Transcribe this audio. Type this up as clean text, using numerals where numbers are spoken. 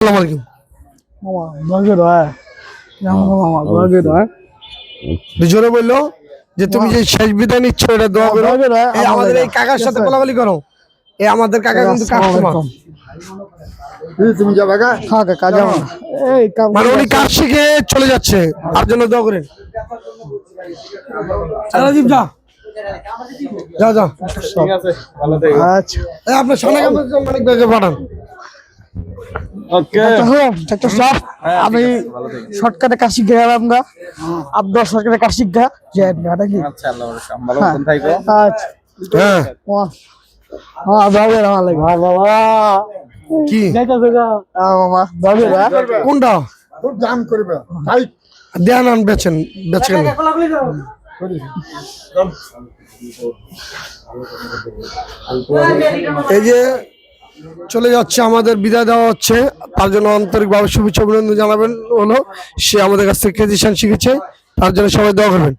আসসালামু আলাইকুম। জোরে বললো যে তুমি যে শেষ বিদায় নিচ্ছ এটা দোয়া করো। এই আমাদের এই কাকার সাথে কোলাকুলি করো। এই আমাদের কাকা কিন্তু কাস্টমার। তুমি যাবে হ্যাঁ কাকা যাবো না। এই মানে উনি কাজ শিখে চলে যাচ্ছে, তার জন্য দোয়া করেন। রাজীব যা যা যা, ঠিক আছে, ভালো থেকো। আচ্ছা এই আপনার সোনা কাপড় মানিক ভাইকে পাঠান। ওকে, ডাক্তার সাহেব আমি শর্টকাটে কাশি গেলাম গা, আপনার শর্টকাটে কাশি গা যায় গাটা কি। আচ্ছা, আল্লাহর রহমতে ভালো মতন থাকো। আচ্ছা হ্যাঁ হ্যাঁ ভালো আমার লাগে বাবা কি যাইতাছে গা মামা ভালো না কোনটা খুব জাম করবে ভাই। দেন আন বেচেন বেচেন। এই যে চলে যাচ্ছে, আমাদের বিদায় দেওয়া হচ্ছে, তার জন্য আন্তরিকভাবে শুভেচ্ছা অভিনন্দন জানাবেন। হলো সে আমাদের কাছ থেকে কেজিশান শিখেছে, তার জন্য সবাই দোয়া করবেন।